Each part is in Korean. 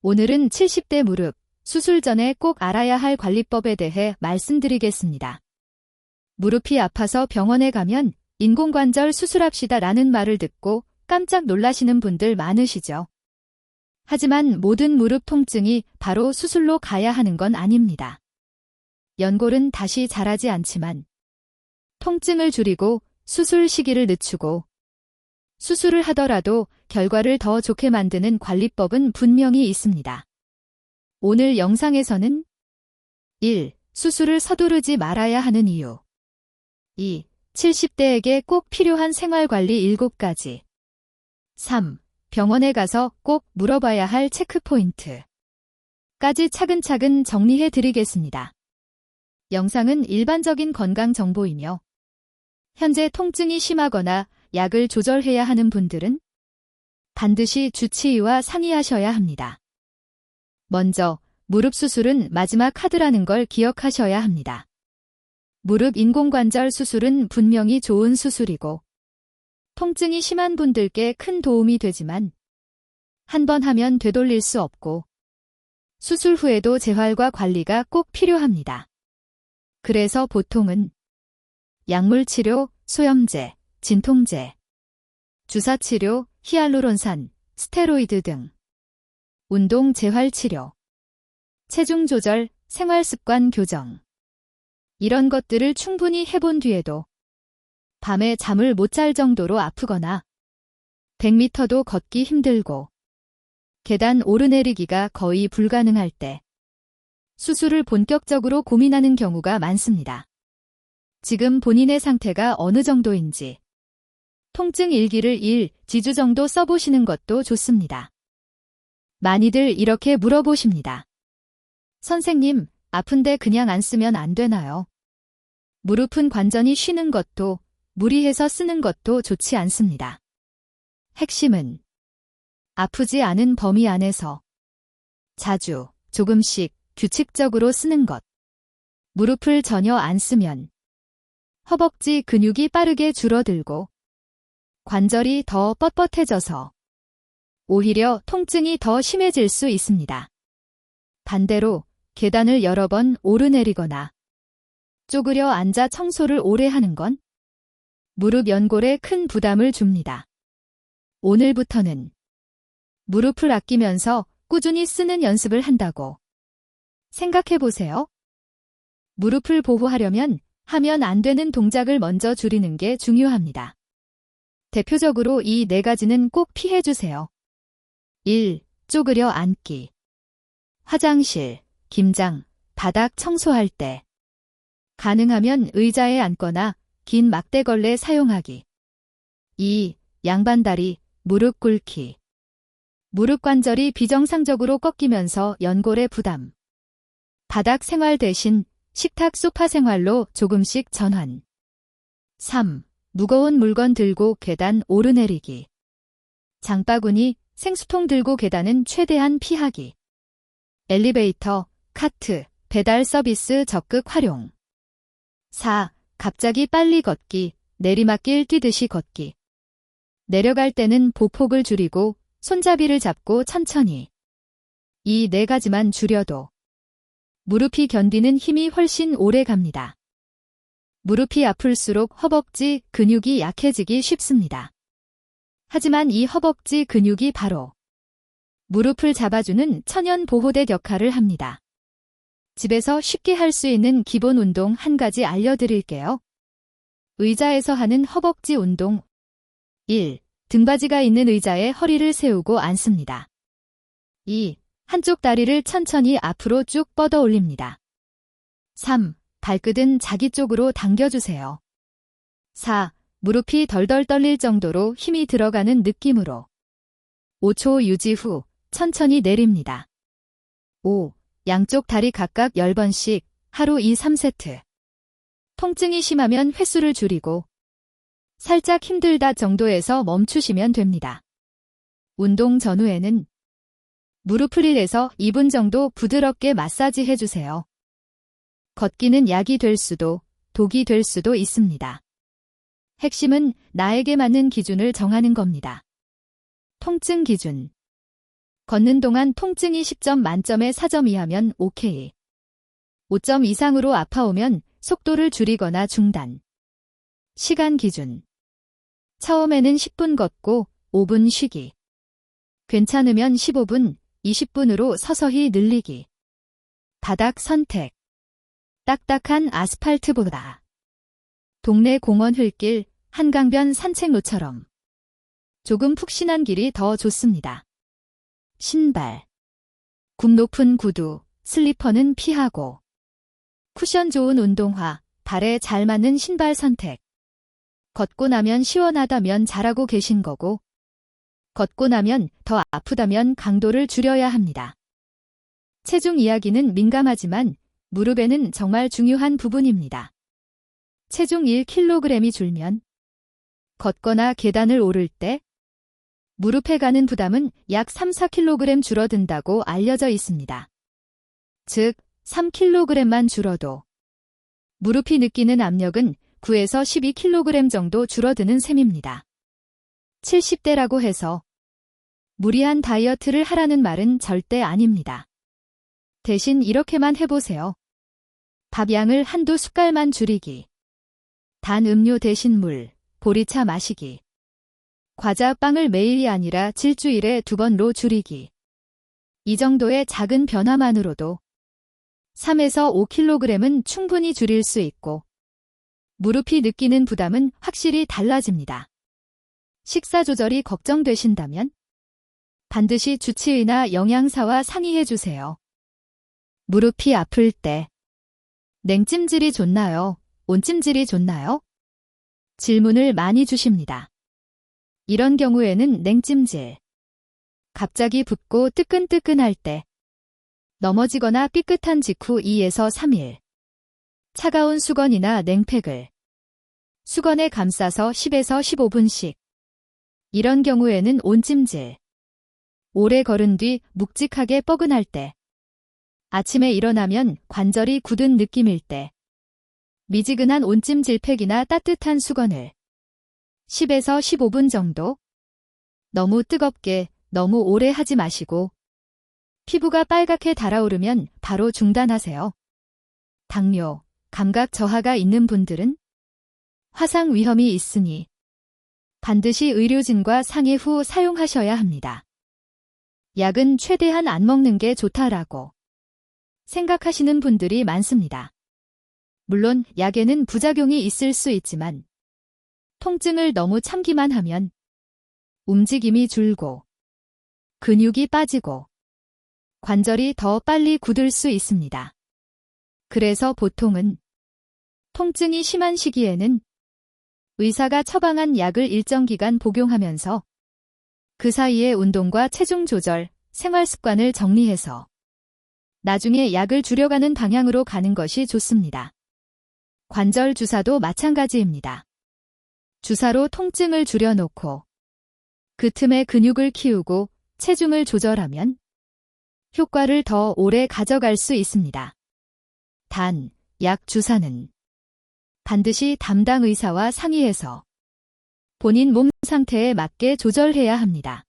오늘은 70대 무릎, 수술 전에 꼭 알아야 할 관리법에 대해 말씀드리겠습니다. 무릎이 아파서 병원에 가면 인공관절 수술합시다 라는 말을 듣고 깜짝 놀라시는 분들 많으시죠? 하지만 모든 무릎 통증이 바로 수술로 가야 하는 건 아닙니다. 연골은 다시 자라지 않지만 통증을 줄이고 수술 시기를 늦추고 수술을 하더라도 결과를 더 좋게 만드는 관리법은 분명히 있습니다. 오늘 영상에서는 1. 수술을 서두르지 말아야 하는 이유 2. 70대에게 꼭 필요한 생활관리 7가지 3. 병원에 가서 꼭 물어봐야 할 체크포인트 까지 차근차근 정리해 드리겠습니다. 영상은 일반적인 건강 정보이며 현재 통증이 심하거나 약을 조절해야 하는 분들은 반드시 주치의와 상의하셔야 합니다. 먼저 무릎 수술은 마지막 카드라는 걸 기억하셔야 합니다. 무릎 인공관절 수술은 분명히 좋은 수술이고 통증이 심한 분들께 큰 도움이 되지만 한 번 하면 되돌릴 수 없고 수술 후에도 재활과 관리가 꼭 필요합니다. 그래서 보통은 약물치료, 소염제, 진통제, 주사치료, 히알루론산, 스테로이드 등 운동 재활치료, 체중 조절, 생활습관 교정 이런 것들을 충분히 해본 뒤에도 밤에 잠을 못 잘 정도로 아프거나 100m도 걷기 힘들고 계단 오르내리기가 거의 불가능할 때 수술을 본격적으로 고민하는 경우가 많습니다. 지금 본인의 상태가 어느 정도인지 통증 일기를 1~2주 정도 써보시는 것도 좋습니다. 많이들 이렇게 물어보십니다. 선생님, 아픈데 그냥 안 쓰면 안 되나요? 무릎은 관전이 쉬는 것도 무리해서 쓰는 것도 좋지 않습니다. 핵심은 아프지 않은 범위 안에서 자주, 조금씩, 규칙적으로 쓰는 것. 무릎을 전혀 안 쓰면 허벅지 근육이 빠르게 줄어들고 관절이 더 뻣뻣해져서 오히려 통증이 더 심해질 수 있습니다. 반대로 계단을 여러 번 오르내리거나 쪼그려 앉아 청소를 오래 하는 건 무릎 연골에 큰 부담을 줍니다. 오늘부터는 무릎을 아끼면서 꾸준히 쓰는 연습을 한다고 생각해보세요. 무릎을 보호하려면 하면 안 되는 동작을 먼저 줄이는 게 중요합니다. 대표적으로 이 4가지는 꼭 피해주세요. 1. 쪼그려 앉기. 화장실, 김장, 바닥 청소할 때 가능하면 의자에 앉거나 긴 막대걸레 사용하기. 2. 양반다리, 무릎 꿇기. 무릎 관절이 비정상적으로 꺾이면서 연골의 부담. 바닥 생활 대신 식탁 소파 생활로 조금씩 전환. 3. 무거운 물건 들고 계단 오르내리기. 장바구니, 생수통 들고 계단은 최대한 피하기. 엘리베이터, 카트, 배달 서비스 적극 활용. 4. 갑자기 빨리 걷기, 내리막길 뛰듯이 걷기. 내려갈 때는 보폭을 줄이고 손잡이를 잡고 천천히. 이 4가지만 줄여도 무릎이 견디는 힘이 훨씬 오래 갑니다. 무릎이 아플수록 허벅지 근육이 약해지기 쉽습니다. 하지만 이 허벅지 근육이 바로 무릎을 잡아주는 천연 보호대 역할을 합니다. 집에서 쉽게 할 수 있는 기본 운동 1가지 알려드릴게요. 의자에서 하는 허벅지 운동. 1. 등받이가 있는 의자에 허리를 세우고 앉습니다. 2. 한쪽 다리를 천천히 앞으로 쭉 뻗어 올립니다. 3. 발끝은 자기 쪽으로 당겨주세요. 4. 무릎이 덜덜 떨릴 정도로 힘이 들어가는 느낌으로 5초 유지 후 천천히 내립니다. 5. 양쪽 다리 각각 10번씩 하루 2~3세트. 통증이 심하면 횟수를 줄이고 살짝 힘들다 정도에서 멈추시면 됩니다. 운동 전후에는 무릎을 1에서 2분 정도 부드럽게 마사지 해주세요. 걷기는 약이 될 수도 독이 될 수도 있습니다. 핵심은 나에게 맞는 기준을 정하는 겁니다. 통증 기준. 걷는 동안 통증이 10점 만점에 4점 이하면 오케이. 5점 이상으로 아파오면 속도를 줄이거나 중단. 시간 기준. 처음에는 10분 걷고 5분 쉬기. 괜찮으면 15분, 20분으로 서서히 늘리기. 바닥 선택. 딱딱한 아스팔트보다. 동네 공원 흙길, 한강변 산책로처럼. 조금 푹신한 길이 더 좋습니다. 신발. 굽 높은 구두, 슬리퍼는 피하고. 쿠션 좋은 운동화, 발에 잘 맞는 신발 선택. 걷고 나면 시원하다면 잘하고 계신 거고, 걷고 나면 더 아프다면 강도를 줄여야 합니다. 체중 이야기는 민감하지만 무릎에는 정말 중요한 부분입니다. 체중 1kg이 줄면 걷거나 계단을 오를 때 무릎에 가는 부담은 약 3-4kg 줄어든다고 알려져 있습니다. 즉, 3kg만 줄어도 무릎이 느끼는 압력은 9에서 12kg 정도 줄어드는 셈입니다. 70대라고 해서 무리한 다이어트를 하라는 말은 절대 아닙니다. 대신 이렇게만 해보세요. 밥 양을 한두 숟갈만 줄이기. 단 음료 대신 물, 보리차 마시기. 과자, 빵을 매일이 아니라 일주일에 2번로 줄이기. 이 정도의 작은 변화만으로도 3에서 5kg은 충분히 줄일 수 있고 무릎이 느끼는 부담은 확실히 달라집니다. 식사 조절이 걱정되신다면 반드시 주치의나 영양사와 상의해 주세요. 무릎이 아플 때 냉찜질이 좋나요? 온찜질이 좋나요? 질문을 많이 주십니다. 이런 경우에는 냉찜질. 갑자기 붓고 뜨끈뜨끈할 때 넘어지거나 삐끗한 직후 2에서 3일. 차가운 수건이나 냉팩을 수건에 감싸서 10에서 15분씩. 이런 경우에는 온찜질. 오래 걸은 뒤 묵직하게 뻐근할 때. 아침에 일어나면 관절이 굳은 느낌일 때. 미지근한 온찜질팩이나 따뜻한 수건을 10에서 15분 정도. 너무 뜨겁게, 너무 오래 하지 마시고 피부가 빨갛게 달아오르면 바로 중단하세요. 당뇨, 감각 저하가 있는 분들은 화상 위험이 있으니 반드시 의료진과 상의 후 사용하셔야 합니다. 약은 최대한 안 먹는 게 좋다라고 생각하시는 분들이 많습니다. 물론 약에는 부작용이 있을 수 있지만 통증을 너무 참기만 하면 움직임이 줄고 근육이 빠지고 관절이 더 빨리 굳을 수 있습니다. 그래서 보통은 통증이 심한 시기에는 의사가 처방한 약을 일정 기간 복용하면서 그 사이에 운동과 체중 조절, 생활 습관을 정리해서 나중에 약을 줄여가는 방향으로 가는 것이 좋습니다. 관절 주사도 마찬가지입니다. 주사로 통증을 줄여놓고 그 틈에 근육을 키우고 체중을 조절하면 효과를 더 오래 가져갈 수 있습니다. 단, 약 주사는 반드시 담당 의사와 상의해서 본인 몸 상태에 맞게 조절해야 합니다.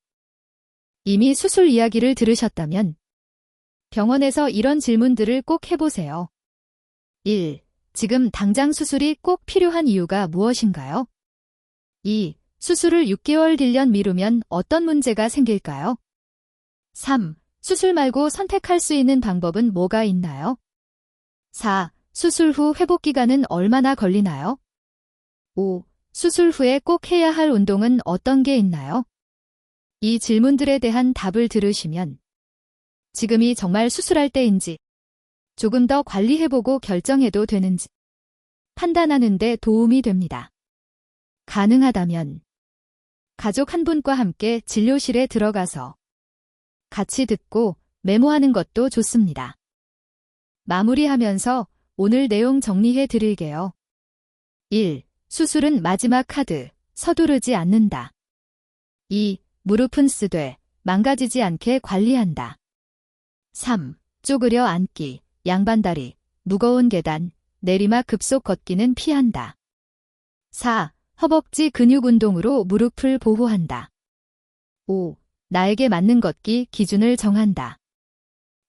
이미 수술 이야기를 들으셨다면 병원에서 이런 질문들을 꼭 해보세요. 1. 지금 당장 수술이 꼭 필요한 이유가 무엇인가요? 2. 수술을 6개월 1년 미루면 어떤 문제가 생길까요? 3. 수술 말고 선택할 수 있는 방법은 뭐가 있나요? 4. 수술 후 회복 기간은 얼마나 걸리나요? 5. 수술 후에 꼭 해야 할 운동은 어떤 게 있나요? 이 질문들에 대한 답을 들으시면 지금이 정말 수술할 때인지 조금 더 관리해보고 결정해도 되는지 판단하는 데 도움이 됩니다. 가능하다면 가족 한 분과 함께 진료실에 들어가서 같이 듣고 메모하는 것도 좋습니다. 마무리하면서 오늘 내용 정리해 드릴게요. 1. 수술은 마지막 카드, 서두르지 않는다. 2. 무릎은 쓰되 망가지지 않게 관리한다. 3. 쪼그려 앉기, 양반다리, 무거운 계단, 내리막 급속 걷기는 피한다. 4. 허벅지 근육 운동으로 무릎을 보호한다. 5. 나에게 맞는 걷기 기준을 정한다.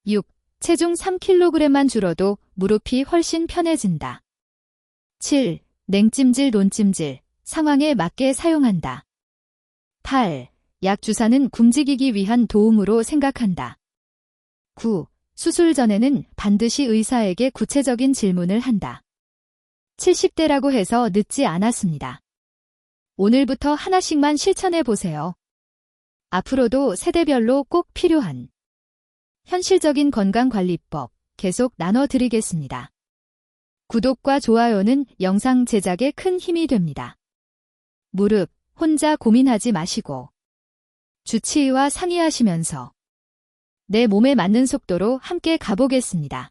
6. 체중 3kg만 줄어도 무릎이 훨씬 편해진다. 7. 냉찜질, 논찜질, 상황에 맞게 사용한다. 8. 약 주사는 굶지기기 위한 도움으로 생각한다. 9. 수술 전에는 반드시 의사에게 구체적인 질문을 한다. 70대라고 해서 늦지 않았습니다. 오늘부터 하나씩만 실천해 보세요. 앞으로도 세대별로 꼭 필요한 현실적인 건강관리법 계속 나눠드리겠습니다. 구독과 좋아요는 영상 제작에 큰 힘이 됩니다. 무릎, 혼자 고민하지 마시고 주치의와 상의하시면서 내 몸에 맞는 속도로 함께 가보겠습니다.